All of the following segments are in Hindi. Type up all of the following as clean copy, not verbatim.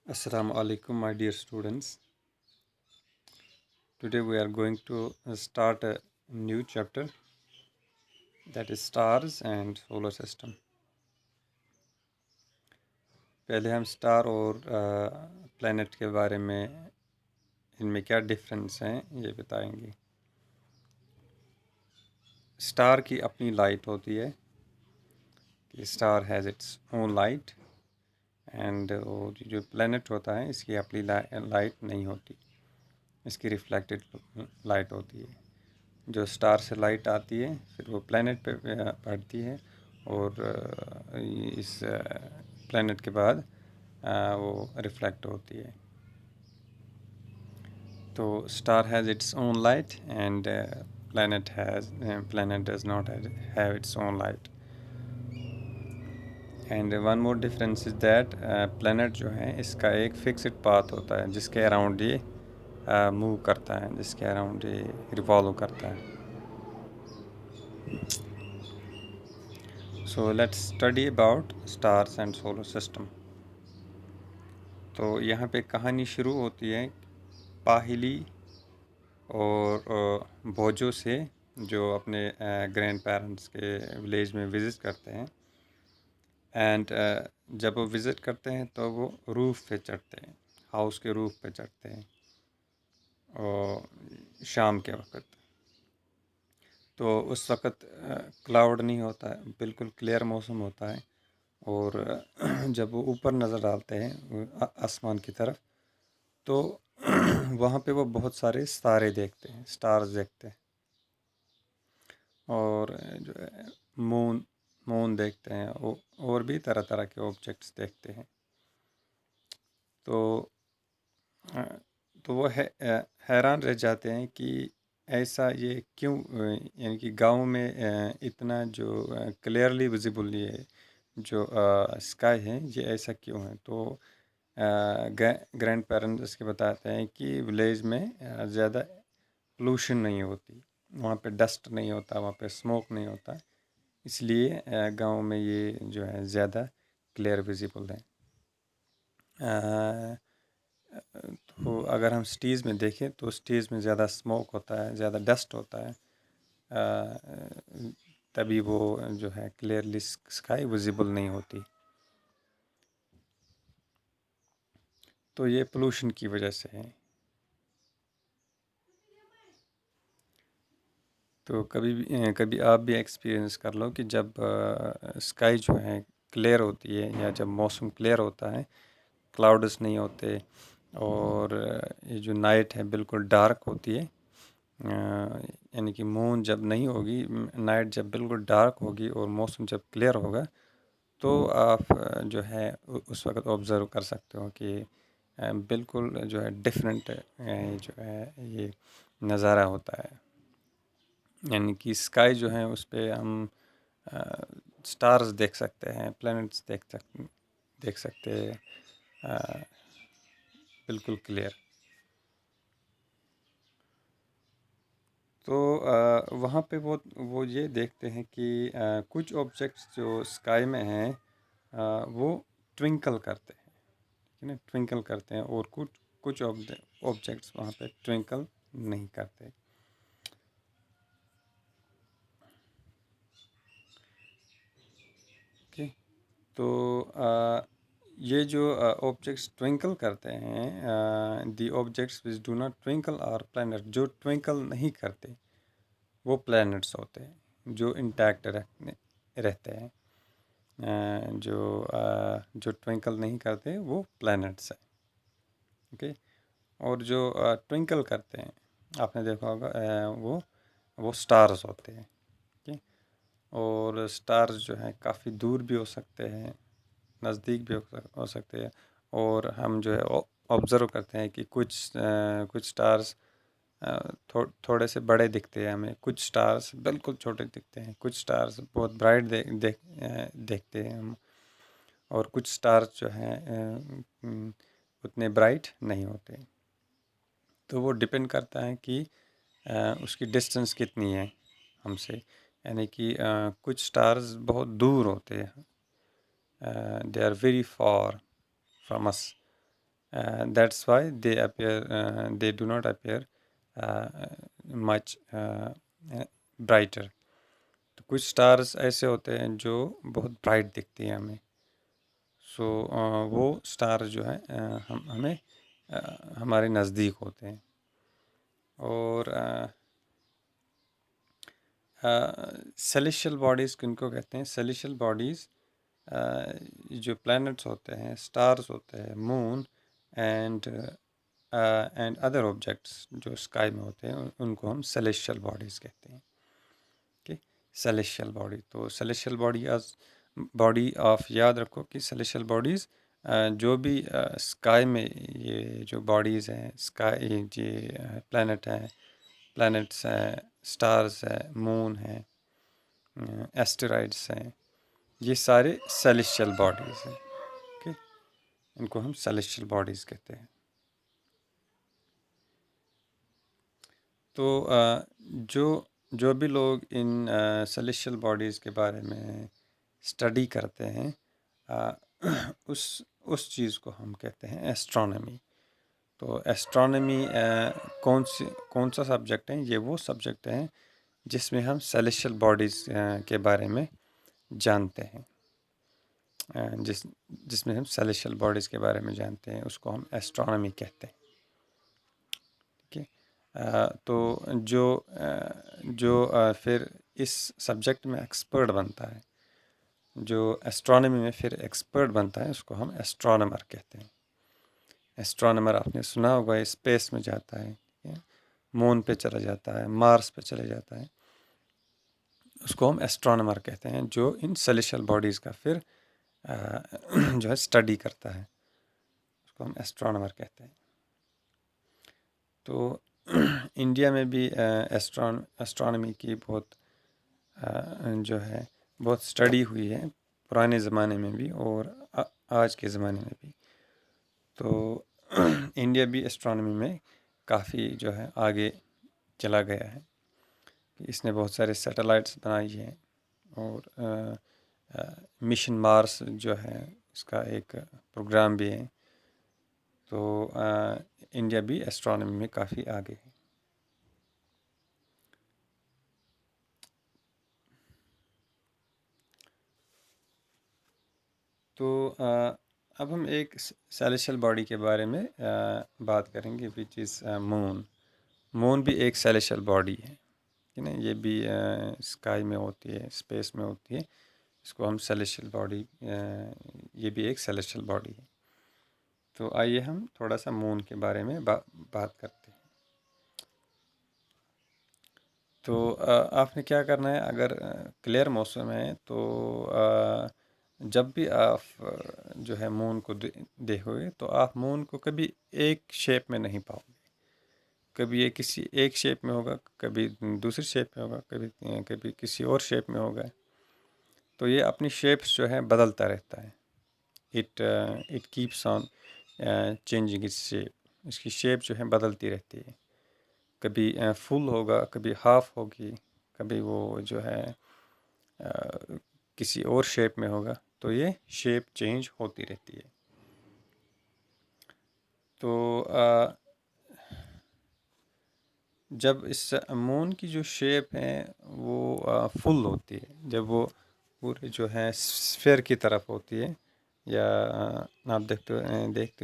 Assalamu alaikum, my dear students. Today we are going to start a new chapter, that is stars and solar system. पहले हम स्टार और प्लैनेट के बारे में इनमें क्या डिफरेंस हैं ये बताएंगे। स्टार की अपनी लाइट होती है कि star has its own light and जो प्लैनेट होता है इसकी अपनी लाइट नहीं होती, इसकी रिफ्लेक्टेड लाइट होती है। जो स्टार से लाइट आती है फिर वो प्लैनेट पे पड़ती है और इस प्लैनेट के बाद वो रिफ्लेक्ट होती है। तो star has its own light and planet does not have its own light. And one more difference is that planet जो है इसका एक फिक्स्ड पाथ होता है जिसके अराउंड ये मूव करता है, जिसके अराउंड ये रिवॉल्व करता है। So let's study about stars and solar system. तो यहाँ पे कहानी शुरू होती है पाहिली और भोजो से, जो अपने ग्रैंड पेरेंट्स के विलेज में विज़िट करते हैं। एंड जब वो विज़िट करते हैं तो वो रूफ़ पे चढ़ते हैं, हाउस के रूफ़ पे चढ़ते हैं और शाम के वक्त। तो उस वक्त क्लाउड नहीं होता है, बिल्कुल क्लियर मौसम होता है। और जब वो ऊपर नज़र डालते हैं आसमान की तरफ तो वहाँ पे वो बहुत सारे तारे देखते हैं, स्टार्स देखते हैं। और जो है मून मून देखते हैं और भी तरह तरह के ऑब्जेक्ट्स देखते हैं। तो अ, तो वो हैरान रह जाते हैं कि ऐसा ये क्यों, यानी कि गांव में इतना जो क्लियरली विजिबल ये जो स्काई है ये ऐसा क्यों है। तो ग्रैंड पेरेंट्स इसके बताते हैं कि विलेज में ज़्यादा पोल्यूशन नहीं होती, वहाँ पे डस्ट नहीं होता, वहाँ पे स्मोक नहीं होता, इसलिए गांव में ये जो है ज़्यादा क्लियर विजिबल है। तो अगर हम सिटीज़ में देखें तो सिटीज़ में ज़्यादा स्मोक होता है, ज़्यादा डस्ट होता है, तभी वो जो है क्लियरली स्काई विजिबल नहीं होती। तो ये पोल्यूशन की वजह से है। तो कभी आप भी एक्सपीरियंस कर लो कि जब स्काई जो है क्लियर होती है या जब मौसम क्लियर होता है, क्लाउड्स नहीं होते और ये जो नाइट है बिल्कुल डार्क होती है, यानी कि मून जब नहीं होगी, नाइट जब बिल्कुल डार्क होगी और मौसम जब क्लियर होगा तो आप जो है उस वक्त ऑब्ज़र्व कर सकते हो कि बिल्कुल जो है डिफरेंट जो है ये नज़ारा होता है। यानी कि स्काई जो है उस पे हम स्टार्स देख सकते हैं, प्लैनेट्स देख सकते हैं बिल्कुल क्लियर। तो वहाँ पे वो ये देखते हैं कि कुछ ऑब्जेक्ट्स जो स्काई में हैं वो ट्विंकल करते हैं, ठीक है ना, ट्विंकल करते हैं, और कुछ कुछ ऑब्जेक्ट्स वहाँ पे ट्विंकल नहीं करते। ओके। तो ये जो ऑब्जेक्ट्स ट्विंकल करते हैं, the objects which do not twinkle our planet, जो ट्विंकल नहीं करते वो प्लैनेट्स होते हैं, जो इंटैक्ट रहते हैं। जो ट्विंकल नहीं करते वो प्लैनेट्स हैं। ओके। और जो ट्विंकल करते हैं आपने देखा होगा, वो स्टार्स होते हैं। ओके। और स्टार्स जो हैं काफ़ी दूर भी हो सकते हैं, नज़दीक भी हो सकते हैं। और हम जो है ऑब्ज़र्व करते हैं कि कुछ स्टार्स थोड़े से बड़े दिखते हैं हमें, कुछ स्टार्स बिल्कुल छोटे दिखते हैं, कुछ स्टार्स बहुत ब्राइट देखते हैं हम, और कुछ स्टार्स जो हैं उतने ब्राइट नहीं होते। तो वो डिपेंड करता है कि उसकी डिस्टेंस कितनी है हमसे। यानी कि कुछ स्टार्स बहुत दूर होते हैं, they are very far from us, That's why they do not appear much brighter. तो कुछ स्टार्स ऐसे होते हैं जो बहुत ब्राइट दिखती हैं हमें. सो वो स्टार जो है हमें हमारे नज़दीक होते हैं. और सेलेशियल बॉडीज़ किनको कहते हैं? सेलेशियल बॉडीज़ जो प्लैनेट्स होते हैं, स्टार्स होते हैं, मून एंड अदर ऑब्जेक्ट्स जो स्काई में होते हैं उनको हम सेलेशियल बॉडीज़ कहते हैं. Okay, celestial body. तो सेलेशियल बॉडी ऑफ याद रखो कि सेलेशियल बॉडीज़ जो भी स्काई में ये जो बॉडीज़ हैं, स्काई ये प्लैनेट्स हैं, स्टार्स हैं, मून हैं, एस्टेरॉइड्स हैं, ये सारे सेलेशियल बॉडीज़ हैं. ओके, इनको हम सेलेशियल बॉडीज़ कहते हैं. तो जो भी लोग इन सेलेशियल बॉडीज़ के बारे में स्टडी करते हैं उस चीज़ को हम कहते हैं एस्ट्रोनॉमी. तो एस्ट्रोनॉमी कौन सा सब्जेक्ट है? ये वो सब्जेक्ट है जिसमें हम सेलेशियल बॉडीज़ के बारे में जानते हैं. जिसमें हम सेलेशियल बॉडीज़ के बारे में जानते हैं उसको हम एस्ट्रोनॉमी कहते हैं. ठीक है. तो जो फिर इस सब्जेक्ट में एक्सपर्ट बनता है, जो एस्ट्रोनॉमी में फिर एक्सपर्ट बनता है उसको हम एस्ट्रोनॉमर कहते हैं. एस्ट्रोनॉमर आपने सुना होगा, स्पेस में जाता है, मून पे चला जाता है, मार्स पे चले जाता है, उसको हम एस्ट्रोनॉमर कहते हैं जो इन सेलेशियल बॉडीज़ का फिर जो है स्टडी करता है, उसको हम एस्ट्रोनॉमर कहते हैं. तो इंडिया में भी एस्ट्रोनॉमी की बहुत जो है बहुत स्टडी हुई है, पुराने ज़माने में भी और आज के ज़माने में भी. तो इंडिया भी एस्ट्रोनॉमी में काफ़ी जो है आगे चला गया है. इसने बहुत सारे सैटेलाइट्स बनाई हैं और मिशन मार्स जो है इसका एक प्रोग्राम भी है. तो इंडिया भी एस्ट्रोनॉमी में काफ़ी आगे है. तो अब हम एक सेलेशियल बॉडी के बारे में बात करेंगे विच इज़ मून. मून भी एक सेलेशियल बॉडी है कि ना, ये भी स्काई में होती है, स्पेस में होती है. इसको हम सेलेशियल बॉडी ये भी एक सेलेशियल बॉडी है. तो आइए हम थोड़ा सा मून के बारे में बात करते हैं. तो आपने क्या करना है, अगर क्लियर मौसम है तो जब भी आप जो है मून को देखोगे तो आप मून को कभी एक शेप में नहीं पाओगे. कभी ये किसी एक शेप में होगा, कभी दूसरी शेप में होगा, कभी किसी और शेप में होगा. तो ये अपनी शेप्स जो है बदलता रहता है. It keeps on changing its shape. इसकी शेप जो है बदलती रहती है. कभी फुल होगा, कभी हाफ होगी, कभी वो जो है किसी और शेप में होगा. तो ये शेप चेंज होती रहती है. तो जब इस मून की जो शेप है वो फुल होती है, जब वो पूरे जो है स्फीयर की तरफ होती है या आप देखते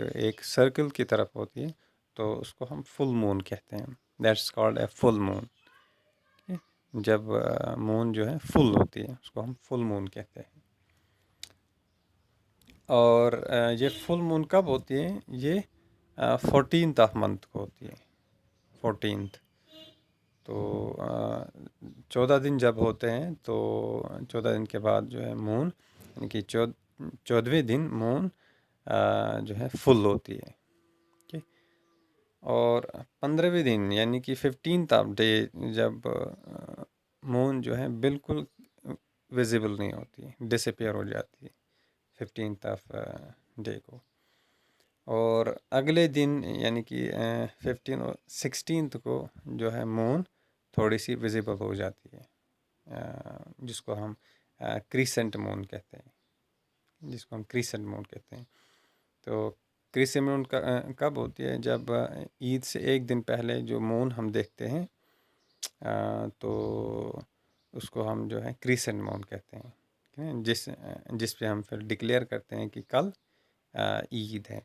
हो एक सर्कल की तरफ होती है, तो उसको हम फुल मून कहते हैं. That's called a full moon. जब मून जो है फुल होती है उसको हम फुल मून कहते हैं. और ये फुल मून कब होती है? ये 14th ऑफ मंथ को होती है. 14th. तो 14 दिन जब होते हैं तो 14 दिन के बाद जो है मून यानी कि 14वें दिन मून जो है फुल होती है. ठीक. और 15वें दिन यानी कि 15th ऑफ डे जब मून जो है बिल्कुल विजिबल नहीं होती, डिसअपियर हो जाती है 15th ऑफ डे को. और अगले दिन यानी कि 15 और 16th को जो है मून थोड़ी सी विजिबल हो जाती है, जिसको हम क्रीसेंट मून कहते हैं. तो क्रिसेंट मून कब होती है? जब ईद से एक दिन पहले जो मून हम देखते हैं, तो उसको हम जो है क्रिसेंट मून कहते हैं, ठीक है? जिस पे हम फिर डिक्लेयर करते हैं कि कल ईद है,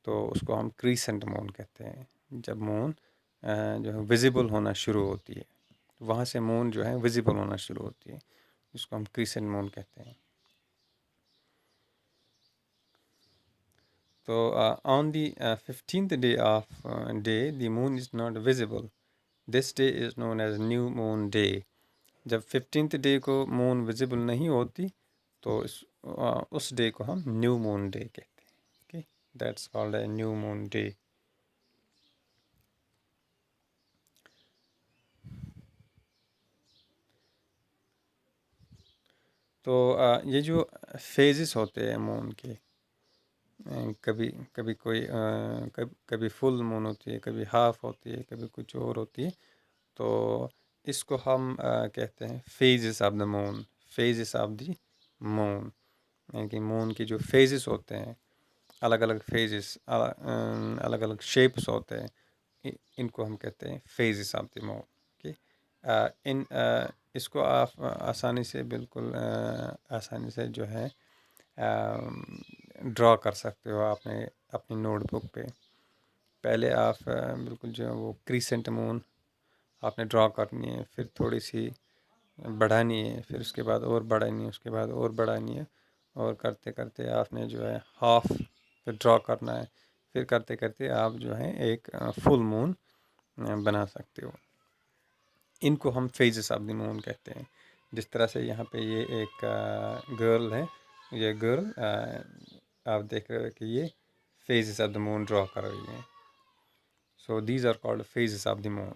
तो उसको हम क्रिसेंट मून कहते हैं। जब मून जो है विजिबल होना शुरू होती है, तो वहाँ से मून जो है विजिबल होना शुरू होती है, जिसको हम क्रिसेंट मून कहते हैं। तो on the 15th day of day, the moon is not visible. This day is known as new moon day. जब 15th डे को मून विजिबल नहीं होती, तो उस डे को हम न्यू मून डे कहते हैं। Okay, that's called a new moon day. तो ये जो फेजेस होते हैं मून के, कभी कभी कोई कभी फुल मून होती है, कभी हाफ होती है, कभी कुछ और होती है। तो इसको हम कहते हैं phases of the moon, phases of the moon. यानी कि मून की जो फेजेस होते हैं, अलग अलग फेजेस, अलग अलग शेप्स होते हैं, इनको हम कहते हैं phases of the moon. Okay, इसको आप आसानी से, बिल्कुल आसानी से जो है ड्रॉ कर सकते हो आपने अपनी नोटबुक पे। पहले आप बिल्कुल जो है वो क्रीसेंट मून आपने ड्रॉ करनी है, फिर थोड़ी सी बढ़ानी है, फिर उसके बाद और बढ़ानी है, उसके बाद और बढ़ानी है, और करते करते आपने जो है हाफ फिर ड्रॉ करना है, फिर करते करते आप जो है एक फुल मून बना सकते हो। इनको हम फेजेस ऑफ द मून कहते हैं। जिस तरह से यहाँ पे ये एक गर्ल है, ये गर्ल आप देख रहे हो कि ये phases of the moon draw कर रही है। So these are called phases of the moon.